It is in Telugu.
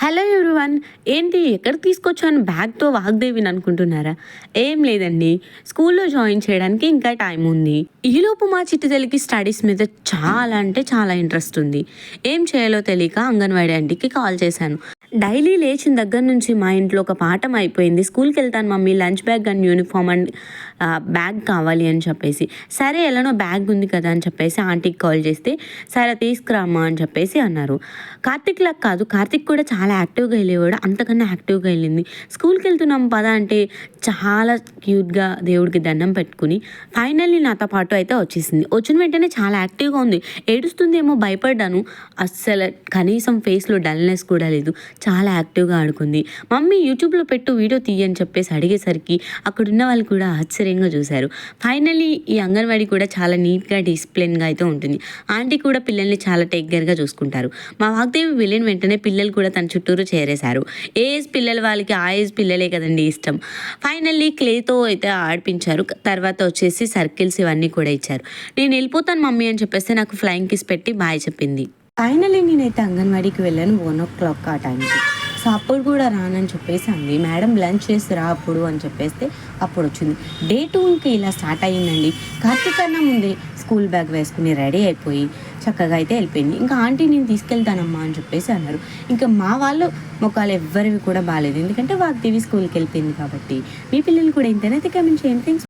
Hello everyone. ఏంటి ఎక్కడికి తీసుకొచ్చాను బ్యాగ్తో వాగ్దేవిని అనుకుంటున్నారా? ఏం లేదండి, స్కూల్లో జాయిన్ చేయడానికి ఇంకా టైం ఉంది. ఈలోపు మా చిట్టుతల్లికి స్టడీస్ మీద చాలా అంటే చాలా ఇంట్రెస్ట్ ఉంది. ఏం చేయాలో తెలియక అంగన్వాడీ ఆంటీకి కాల్ చేశాను. డైలీ లేచిన దగ్గర నుంచి మా ఇంట్లో ఒక పాఠం అయిపోయింది. స్కూల్కి వెళ్తాను mummy, lunch bag and uniform and bag కావాలి అని చెప్పేసి. సరే ఎలానో బ్యాగ్ ఉంది కదా అని చెప్పేసి ఆంటీకి కాల్ చేస్తే సరే తీసుకురామ్మా అని చెప్పేసి అన్నారు. కార్తిక్ లాగా కాదు, కార్తిక్ కూడా చాలా యాక్టివ్గా వెళ్ళేవాడు, అంతకన్నా యాక్టివ్గా వెళ్ళింది. స్కూల్కి వెళ్తున్నాం పదా అంటే చాలా క్యూట్గా దేవుడికి దండం పెట్టుకుని ఫైనల్లీ నాతో పాటు అయితే వచ్చేసింది. వచ్చిన వెంటనే చాలా యాక్టివ్గా ఉంది. ఏడుస్తుంది ఏమో భయపడ్డాను, అస్సలు కనీసం ఫేస్లో డల్నెస్ కూడా లేదు. చాలా యాక్టివ్గా ఆడుకుంది. మమ్మీ యూట్యూబ్లో పెట్టు వీడియో తీయని చెప్పేసి అడిగేసరికి అక్కడున్న వాళ్ళు కూడా ఆశ్చర్యంగా చూశారు. ఫైనల్లీ ఈ అంగన్వాడీ కూడా చాలా నీట్గా డిసిప్లిన్గా అయితే ఉంటుంది. ఆంటీ కూడా పిల్లల్ని చాలా టేక్ కేర్గా చూసుకుంటారు. మా వాగ్దేవి వెళ్ళిన వెంటనే పిల్లలు కూడా తన చుట్టూరు చేరేశారు. ఏ ఏజ్ పిల్లల వాళ్ళకి ఆ ఏజ్ పిల్లలే కదండి ఇష్టం. ఫైనల్లీ క్లేతో అయితే ఆడిపించారు. తర్వాత వచ్చేసి సర్కిల్స్ ఇవన్నీ కూడా ఇచ్చారు. నేను వెళ్ళిపోతాను మమ్మీ అని చెప్పేసి నాకు ఫ్లయింగ్ కిస్ పెట్టి బాయ్ చెప్పింది. ఫైనల్లీ నేనైతే అంగన్వాడీకి వెళ్ళాను 1 o'clock ఆ టైంకి. సో అప్పుడు కూడా రానని చెప్పేసి అంది. మేడం లంచ్ చేసి రా అప్పుడు అని చెప్పేస్తే అప్పుడు వచ్చింది. డే 2కి ఇలా స్టార్ట్ అయ్యిందండి. కార్తీక్ కన్నా ముందే స్కూల్ బ్యాగ్ వేసుకుని రెడీ అయిపోయి చక్కగా అయితే వెళ్ళిపోయింది. ఇంకా ఆంటీ నేను తీసుకెళ్తానమ్మా అని చెప్పేసి అన్నారు. ఇంకా మా వాళ్ళు ముఖాలు ఎవ్వరివి కూడా బాగాలేదు, ఎందుకంటే వాగ్దేవి స్కూల్కి వెళ్ళిపోయింది కాబట్టి. మీ పిల్లలు కూడా ఇంతనైతే కమెంట్ చేయండి. థ్యాంక్స్.